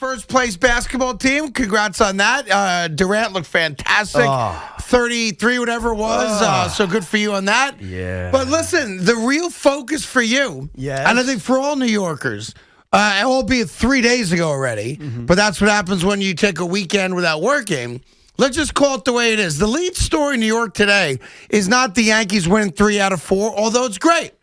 first place basketball team. Congrats on that. Durant looked fantastic. 33, whatever it was. So good for you on that. Yeah. But listen, the real focus for you, and I think for all New Yorkers, albeit 3 days ago already, but that's what happens when you take a weekend without working. Let's just call it the way it is. The lead story in New York today is not the Yankees winning 3 out of 4, although it's great.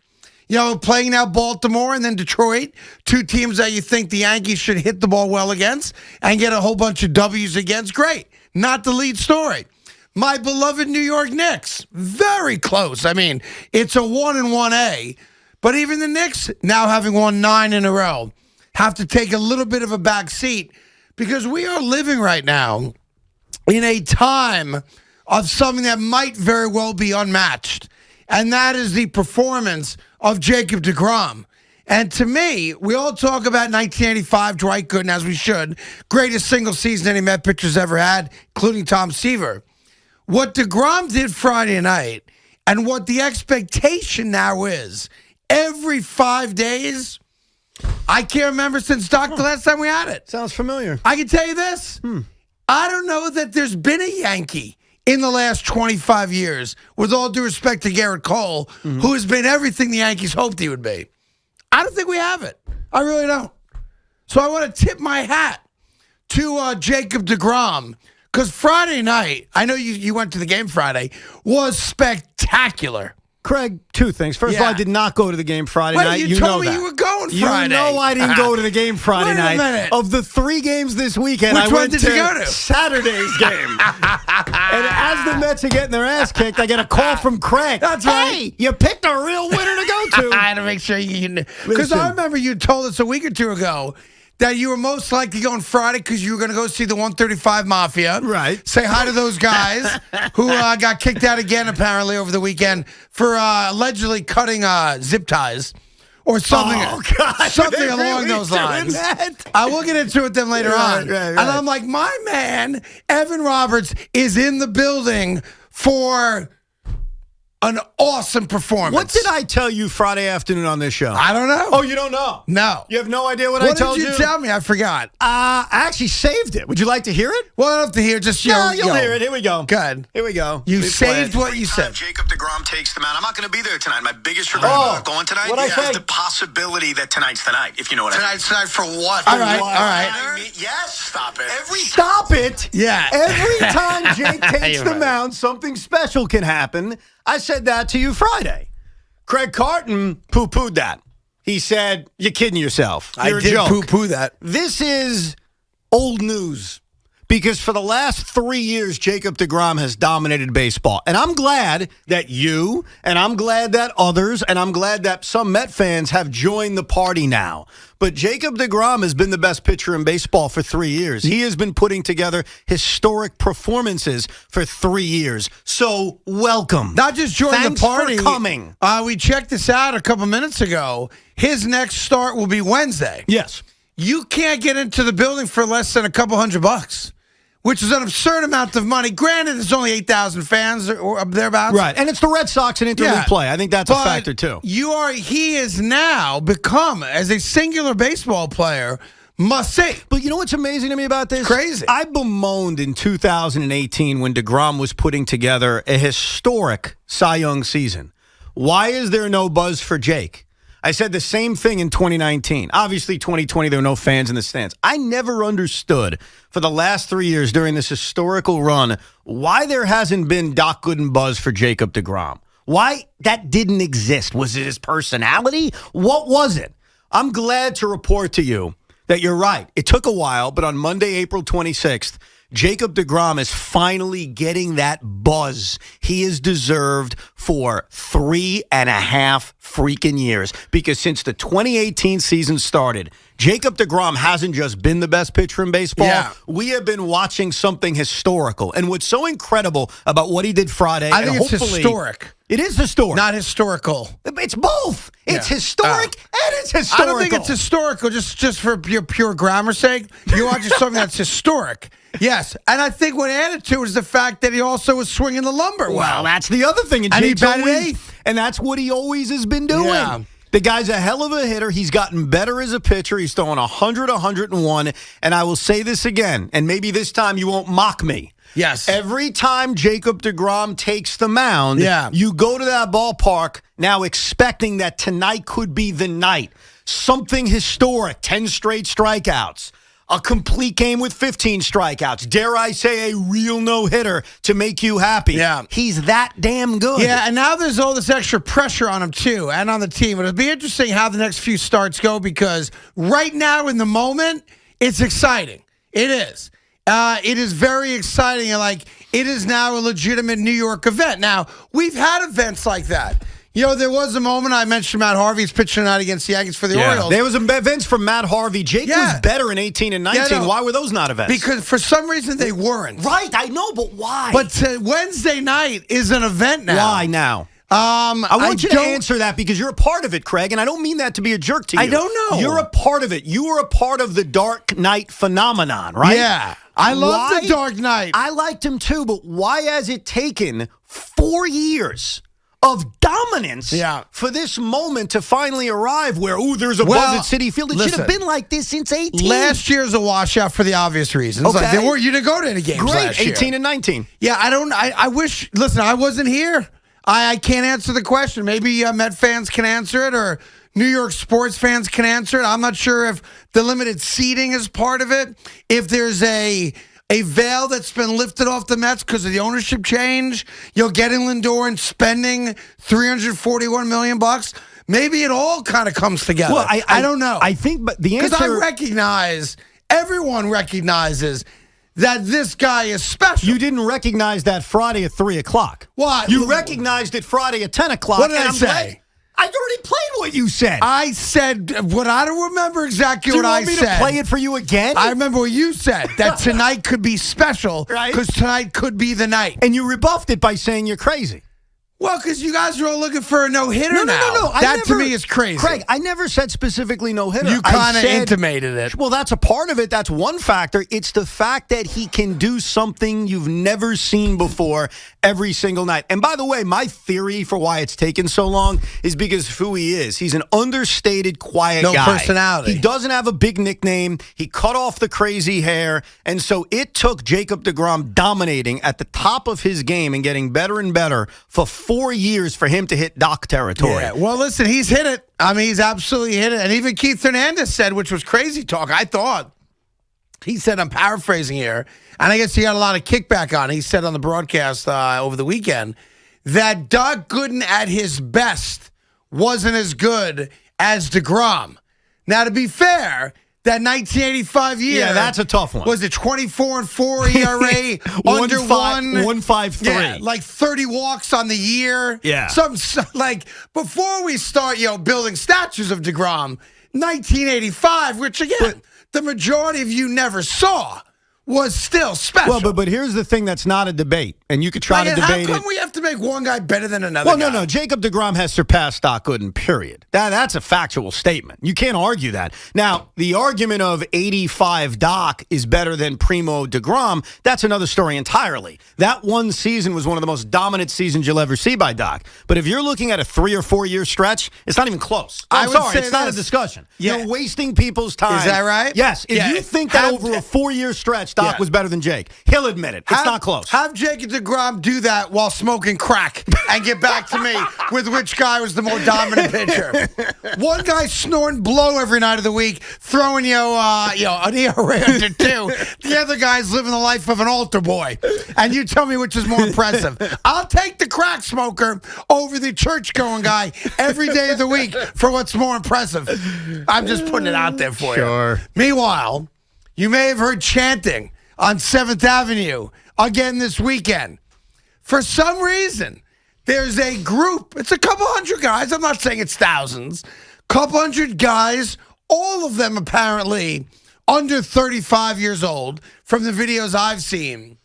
You know, playing now Baltimore and then Detroit, two teams that you think the Yankees should hit the ball well against and get a whole bunch of W's against. Great. Not the lead story. My beloved New York Knicks, very close. I mean, it's a 1 and 1A. But even the Knicks, now having won 9 in a row, have to take a little bit of a back seat because we are living right now in a time of something that might very well be unmatched, and that is the performance of Jacob deGrom. And to me, we all talk about 1985, Dwight Gooden, as we should, greatest single season any Met pitcher's ever had, including Tom Seaver. What deGrom did Friday night and what the expectation now is, every 5 days, I can't remember since the last time we had it. Sounds familiar. I can tell you this. I don't know that there's been a Yankee in the last 25 years, with all due respect to Garrett Cole, who has been everything the Yankees hoped he would be. I don't think we have it. I really don't. So I want to tip my hat to Jacob deGrom, because Friday night, I know you went to the game Friday, was spectacular. Craig, two things. First of all, I did not go to the game Friday night. You told me you were going Friday. You know I didn't go to the game Friday night. Wait a minute. Of the 3 games this weekend, Which I one went did to you go to? Saturday's game. And as the Mets are getting their ass kicked, I get a call from Craig. That's right. Hey, you picked a real winner to go to. I had to make sure you knew. Because I remember you told us a week or two ago that you were most likely going Friday because you were going to go see the 135 Mafia. Right. Say hi to those guys who got kicked out again, apparently, over the weekend for allegedly cutting zip ties or something. Oh, God. Something along those lines. I will get into it then later on. Right. And I'm like, my man, Evan Roberts, is in the building for an awesome performance. What did I tell you Friday afternoon on this show? I don't know. Oh, you don't know? No. You have no idea what I told you? What did you tell me? I forgot. I actually saved it. Would you like to hear it? Well, I don't have to hear just you'll hear it. Here we go. Good. Here we go. You saved what you said. Jacob deGrom takes the mound. I'm not going to be there tonight. My biggest regret about going tonight is the possibility that tonight's the night, if you know what I mean. Tonight for what? All right. Yes, stop it. Stop it. Yeah. Every time Jake takes the mound, something special can happen. I said that to you Friday. Craig Carton poo-pooed that. He said, you're kidding yourself. You're a joke. I did poo-poo that. This is old news because for the last 3 years, Jacob deGrom has dominated baseball. And I'm glad that you, and I'm glad that others, and I'm glad that some Met fans have joined the party now. But Jacob deGrom has been the best pitcher in baseball for 3 years. He has been putting together historic performances for 3 years. So welcome. Not just join the party. For coming. We checked this out a couple minutes ago. His next start will be Wednesday. Yes. You can't get into the building for less than a couple $100, which is an absurd amount of money. Granted, there's only 8,000 fans or thereabouts. Right, and it's the Red Sox in interleague play. I think that's a factor, too. He is now become, as a singular baseball player, must see. But you know what's amazing to me about this? Crazy. I bemoaned in 2018 when deGrom was putting together a historic Cy Young season. Why is there no buzz for Jake? I said the same thing in 2019. Obviously, 2020, there were no fans in the stands. I never understood for the last 3 years during this historical run why there hasn't been Doc Gooden buzz for Jacob deGrom. Why that didn't exist. Was it his personality? What was it? I'm glad to report to you that you're right. It took a while, but on Monday, April 26th, Jacob deGrom is finally getting that buzz he has deserved for 3.5 freaking years. Because since the 2018 season started, Jacob deGrom hasn't just been the best pitcher in baseball. Yeah. We have been watching something historical. And what's so incredible about what he did Friday, I think it's historic. It is historic. Not historical. It's both. It's historic and it's historical. I don't think it's historical just for your pure grammar's sake. You're watching something that's historic. Yes. And I think what added to it is the fact that he also was swinging the lumber well. That's the other thing. And he batted eighth. And that's what he always has been doing. Yeah. The guy's a hell of a hitter. He's gotten better as a pitcher. He's throwing 100, 101. And I will say this again, and maybe this time you won't mock me. Yes. Every time Jacob deGrom takes the mound, you go to that ballpark now expecting that tonight could be the night. Something historic, 10 straight strikeouts. A complete game with 15 strikeouts. Dare I say a real no-hitter to make you happy. Yeah. He's that damn good. Yeah, and now there's all this extra pressure on him, too, and on the team. It'll be interesting how the next few starts go because right now in the moment, it's exciting. It is. It is very exciting. Like, it is now a legitimate New York event. Now, we've had events like that. You know, there was a moment I mentioned Matt Harvey's pitching tonight against the Yankees for the Orioles. There was events from Matt Harvey. Jake was better in 18 and 19. No. Why were those not events? Because for some reason they weren't. Right, I know, but why? But Wednesday night is an event now. Why now? I want you to answer that because you're a part of it, Craig, and I don't mean that to be a jerk to you. I don't know. You're a part of it. You were a part of the Dark Knight phenomenon, right? Yeah. I love the Dark Knight. I liked him too, but why has it taken 4 years of dominance for this moment to finally arrive where, there's a buzz at Citi Field? It should have been like this since 18. Last year's a washout for the obvious reasons. Okay. Like, you didn't go to any games last year. 18 and 19. Yeah, I wish, listen, I wasn't here. I can't answer the question. Maybe Met fans can answer it or New York sports fans can answer it. I'm not sure if the limited seating is part of it. If there's a veil that's been lifted off the Mets because of the ownership change, getting Lindor and spending $341 million. Maybe it all kind of comes together. Well, I don't know. I think, but the answer... Because everyone recognizes that this guy is special. You didn't recognize that Friday at 3 o'clock. What? You recognized it Friday at 10 o'clock. What did I say? I already played what you said. I said what I don't remember exactly what I said. Do you want me to play it for you again? I remember what you said, that tonight could be special because tonight could be the night. And you rebuffed it by saying you're crazy. Well, because you guys are all looking for a no-hitter now. No. That to me is crazy. Craig, I never said specifically no-hitter. You kind of intimated it. Well, that's a part of it. That's one factor. It's the fact that he can do something you've never seen before every single night. And by the way, my theory for why it's taken so long is because of who he is. He's an understated, quiet guy. No personality. He doesn't have a big nickname. He cut off the crazy hair. And so it took Jacob deGrom dominating at the top of his game and getting better and better for 4 years for him to hit Doc territory. Yeah, well, listen, he's hit it. I mean, he's absolutely hit it. And even Keith Hernandez said, which was crazy talk, I thought. He said, I'm paraphrasing here, and I guess he got a lot of kickback on it. He said on the broadcast over the weekend that Doc Gooden at his best wasn't as good as deGrom. Now, to be fair, that 1985 year. Yeah, that's a tough one. Was it 24-4 ERA, under 1.53? Yeah, like 30 walks on the year. Yeah. Like, before we start, building statues of deGrom, 1985, which again, the majority of you never saw, was still special. Well, but here's the thing that's not a debate, and you could try to debate it. How come we have to make one guy better than another guy? No. Jacob deGrom has surpassed Doc Gooden, period. That's a factual statement. You can't argue that. Now, the argument of 85 Doc is better than Primo deGrom, that's another story entirely. That one season was one of the most dominant seasons you'll ever see by Doc. But if you're looking at a 3 or 4 year stretch, it's not even close. I'm sorry, it's not a discussion. Yeah. You're wasting people's time. Is that right? Yes. If you think that over a 4 year stretch, Doc was better than Jake, he'll admit it. It's not close. Have Jacob deGrom do that while smoking crack and get back to me with which guy was the more dominant pitcher. One guy snoring blow every night of the week, throwing an ERA under 2. The other guy's living the life of an altar boy. And you tell me which is more impressive. I'll take the crack smoker over the church-going guy every day of the week for what's more impressive. I'm just putting it out there for you. Meanwhile, you may have heard chanting on 7th Avenue again this weekend. For some reason, there's a group. It's a couple hundred guys. I'm not saying it's thousands. Couple hundred guys, all of them apparently under 35 years old from the videos I've seen.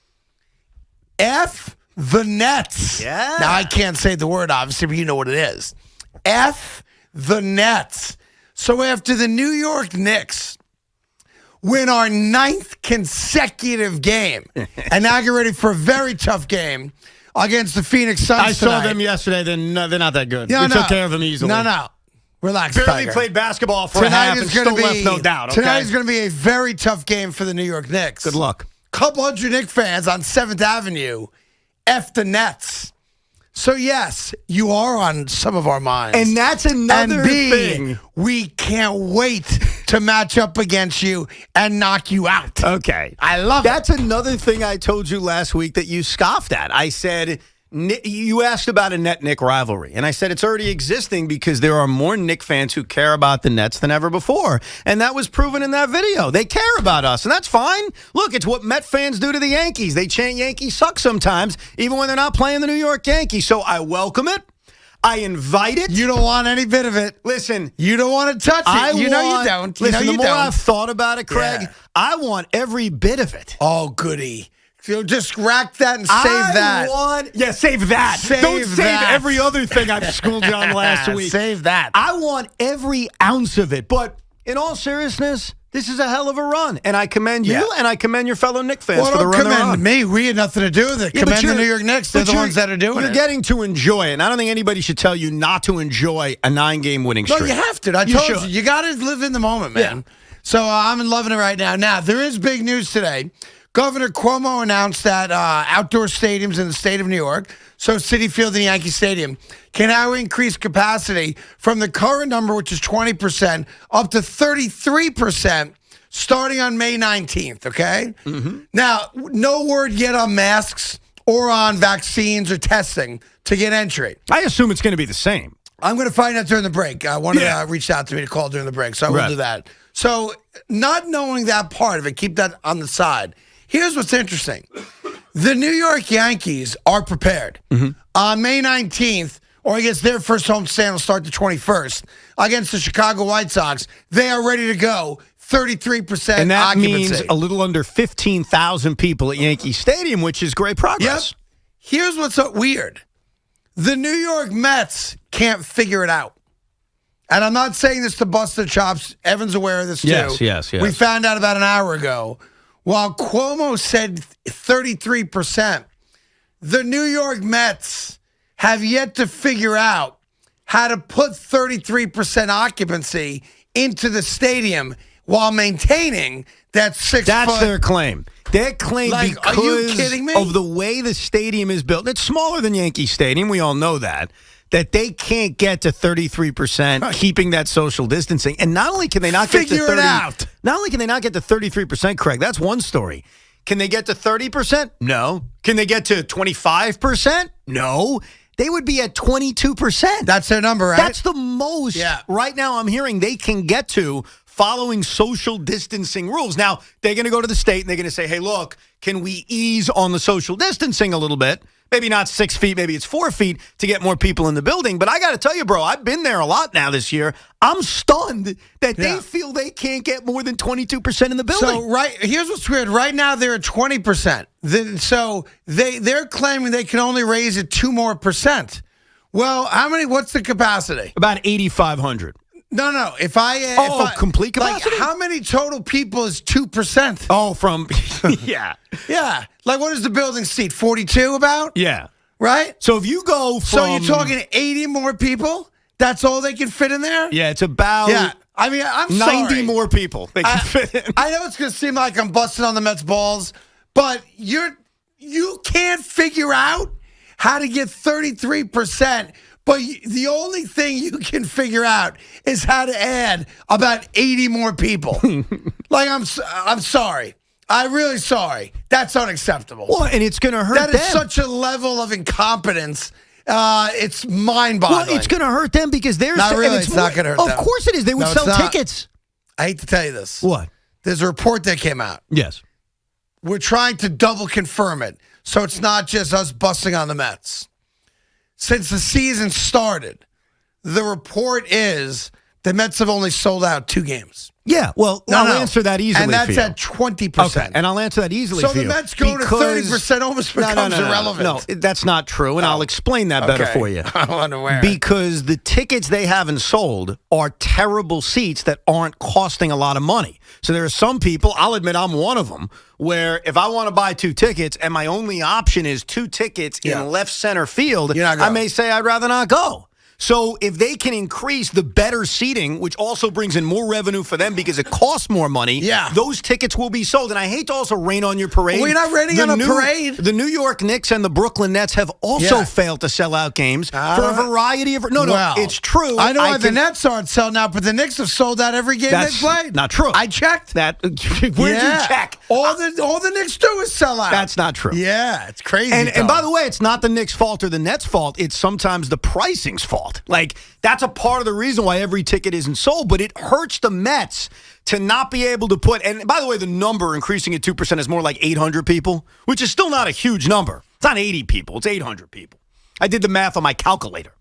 F the Nets. Yeah. Now, I can't say the word, obviously, but you know what it is. F the Nets. So after the New York Knicks win our 9th consecutive game, and now get ready for a very tough game against the Phoenix Suns I saw tonight. them yesterday. They're not that good. No, we took care of them easily. No. Relax, Barely Tiger. played basketball for a half and still left no doubt. Okay? Tonight is going to be a very tough game for the New York Knicks. Good luck. Couple hundred Knicks fans on 7th Avenue. F the Nets. So, yes, you are on some of our minds. And that's another and B, thing. We can't wait to match up against you and knock you out. Okay. I love That's another thing I told you last week that you scoffed at. I said, you asked about a Net-Knick rivalry, and I said it's already existing because there are more Knick fans who care about the Nets than ever before, and that was proven in that video. They care about us, and that's fine. Look, it's what Met fans do to the Yankees. They chant Yankees suck sometimes, even when they're not playing the New York Yankees, so I welcome it. I invite it. You don't want any bit of it. Listen. You don't want to touch it. You know you don't. Listen, the more I've thought about it, Craig, I want every bit of it. Oh, goody. So just rack that and save that. Save that. Don't save every other thing I've schooled you on last week. Save that. I want every ounce of it. But in all seriousness, this is a hell of a run. And I commend you and I commend your fellow Knicks fans for the run they're on. Commend me. We had nothing to do with it. Commend the New York Knicks. They're the ones that are doing it. You're getting to enjoy it. And I don't think anybody should tell you not to enjoy a 9-game winning streak. No, you have to. I told you. You got to live in the moment, man. Yeah. So I'm loving it right now. Now, there is big news today. Governor Cuomo announced that outdoor stadiums in the state of New York, so Citi Field and Yankee Stadium, can now increase capacity from the current number, which is 20%, up to 33% starting on May 19th, okay? Mm-hmm. Now, no word yet on masks or on vaccines or testing to get entry. I assume it's going to be the same. I'm going to find out during the break. One reached out to me to call during the break, so I will do that. So not knowing that part of it, keep that on the side. Here's what's interesting. The New York Yankees are prepared. Mm-hmm. On May 19th, or I guess their first home stand will start the 21st, against the Chicago White Sox, they are ready to go. 33% and that occupancy. Means a little under 15,000 people at Yankee Stadium, which is great progress. Yep. Here's what's so weird. The New York Mets can't figure it out. And I'm not saying this to bust their chops. Evan's aware of this, too. Yes. We found out about an hour ago. While Cuomo said 33%, the New York Mets have yet to figure out how to put 33% occupancy into the stadium while maintaining that 6 That's their claim. Their claim because are you kidding me? Of the way the stadium is built. It's smaller than Yankee Stadium. We all know that they can't get to 33%, keeping that social distancing. And not only can they not get to 30%, not only can they not get to 33%, Craig, that's one story. Can they get to 30%? No. Can they get to 25%? No. They would be at 22%. That's their number, right? That's the most right now I'm hearing they can get to following social distancing rules. Now, they're going to go to the state and they're going to say, hey, look, can we ease on the social distancing a little bit? Maybe not 6 feet, maybe it's 4 feet to get more people in the building. But I got to tell you, bro, I've been there a lot now this year. I'm stunned that they feel they can't get more than 22% in the building. So, here's what's weird. Right now, they're at 20%. So they're claiming they can only raise it 2 more percent. Well, what's the capacity? About 8,500. No. If complete capacity? Like, how many total people is 2%? Oh, from, yeah. Like, what does the building seat? 42 about? Yeah. Right? So if you go from... So you're talking 80 more people? That's all they can fit in there? Yeah, it's about... Yeah. I mean, I'm 90 sorry. more people they can fit in. I know it's going to seem like I'm busting on the Mets balls, but you can't figure out how to get 33%. But the only thing you can figure out is how to add about 80 more people. Like, I'm sorry. I'm really sorry. That's unacceptable. Well, and it's going to hurt them. That is such a level of incompetence. It's mind-boggling. Well, it's going to hurt them because they're... Not really. It's not going to hurt them. Of course it is. They would sell tickets. I hate to tell you this. What? There's a report that came out. Yes. We're trying to double confirm it, so it's not just us busting on the Mets. Since the season started, the report is the Mets have only sold out 2 games. Yeah, well, I'll answer that easily and that's for you. at 20%. Okay, and I'll answer that easily for you. So the Mets going to 30% almost becomes irrelevant. No, that's not true, and I'll explain that better for you. I'm unaware. Because the tickets they haven't sold are terrible seats that aren't costing a lot of money. So there are some people, I'll admit I'm one of them, where if I want to buy 2 tickets and my only option is 2 tickets in left center field, I may say I'd rather not go. So if they can increase the better seating, which also brings in more revenue for them because it costs more money, those tickets will be sold. And I hate to also rain on your parade. We're not raining on a parade. The New York Knicks and the Brooklyn Nets have also failed to sell out games for a variety of... No, it's true. I know why the Nets aren't selling out, but the Knicks have sold out every game they've played. Not true. I checked. Where'd you check? All the Knicks do is sell out. That's not true. Yeah, it's crazy. And by the way, it's not the Knicks' fault or the Nets' fault. It's sometimes the pricing's fault. Like, that's a part of the reason why every ticket isn't sold, but it hurts the Mets to not be able to put, and by the way, the number increasing at 2% is more like 800 people, which is still not a huge number. It's not 80 people. It's 800 people. I did the math on my calculator.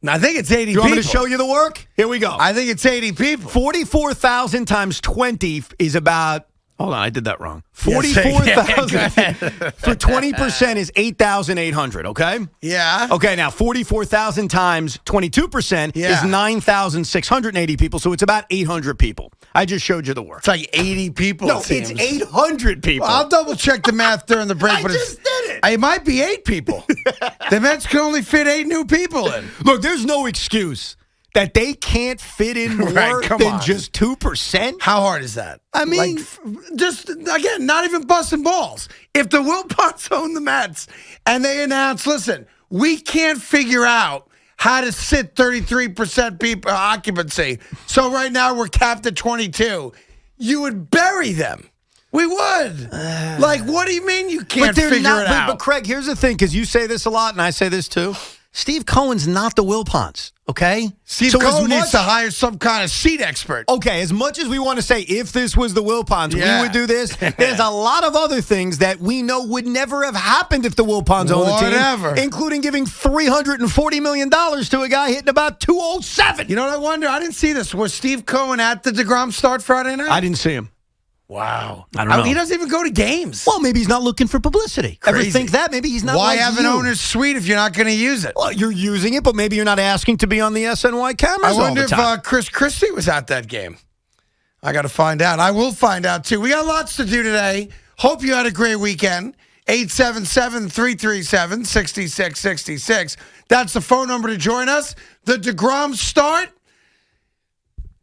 I think it's 80 people. You want me to show you the work? Here we go. I think it's 80 people. 44,000 times 20 is about... Hold on, I did that wrong. 44,000 for 20% is 8,800, okay? Yeah. Okay, now 44,000 times 22% is 9,680 people, so it's about 800 people. I just showed you the work. It's like 80 people. No, it's 800 people. Well, I'll double check the math during the break. I just did it. It might be 8 people. The Mets can only fit 8 new people in. Look, there's no excuse that they can't fit in more than just 2%? How hard is that? I mean, just, again, not even busting balls. If the Wilpons own the Mets and they announce, listen, we can't figure out how to sit 33% people occupancy, so right now we're capped at 22, you would bury them. We would. Like, what do you mean you can't figure it out? But Craig, here's the thing, because you say this a lot and I say this too. Steve Cohen's not the Wilpons, okay? Steve Cohen needs to hire some kind of seat expert. Okay, as much as we want to say if this was the Wilpons, we would do this, there's a lot of other things that we know would never have happened if the Wilpons owned the team, including giving $340 million to a guy hitting about 207. You know what I wonder? I didn't see this. Was Steve Cohen at the deGrom start Friday night? I didn't see him. Wow. I don't know. He doesn't even go to games. Well, maybe he's not looking for publicity. Crazy. Ever think that? Maybe he's not. Why have an owner's suite if you're not going to use it? Well, you're using it, but maybe you're not asking to be on the SNY cameras I wonder all the time. If Chris Christie was at that game. I got to find out. I will find out, too. We got lots to do today. Hope you had a great weekend. 877-337-6666. That's the phone number to join us. The deGrom start.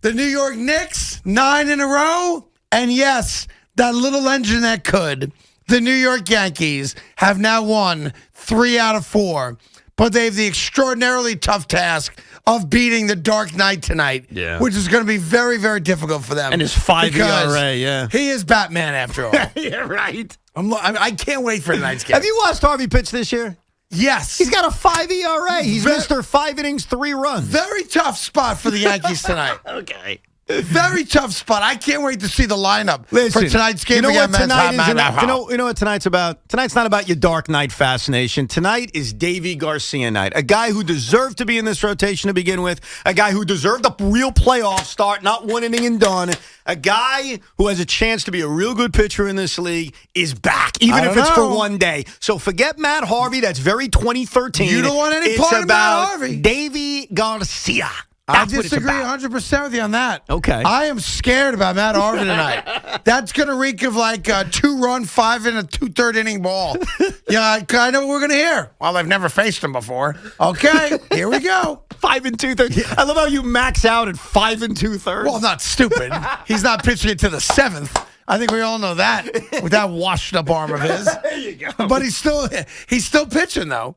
The New York Knicks, 9 in a row. And yes, that little engine that could. The New York Yankees have now won 3 out of 4. But they have the extraordinarily tough task of beating the Dark Knight tonight, which is going to be very, very difficult for them. And his 5 ERA, he is Batman after all. Yeah, right. I can't wait for tonight's game. Have you watched Harvey pitch this year? Yes. He's got a 5 ERA. He's Mr. 5 innings, 3 runs. Very tough spot for the Yankees tonight. Okay. Very tough spot. I can't wait to see the lineup for tonight's game. You know what tonight is? You know what tonight's about? Tonight's not about your Dark Knight fascination. Tonight is Davy Garcia night. A guy who deserved to be in this rotation to begin with. A guy who deserved a real playoff start, not 1 inning and done. A guy who has a chance to be a real good pitcher in this league is back, even if it's for 1 day. So forget Matt Harvey. That's very 2013. You don't want any part of Matt Harvey. Davy Garcia. I disagree 100% with you on that. Okay. I am scared about Matt Harvey tonight. That's going to reek of like a 2-run, 5 and a 2/3 inning ball. Yeah, I know what we're going to hear. Well, I've never faced him before. Okay, here we go. 5 and 2/3. Yeah. I love how you max out at 5 and 2/3. Well, I'm not stupid. He's not pitching it to the 7th. I think we all know that with that washed up arm of his. There you go. But he's still pitching though.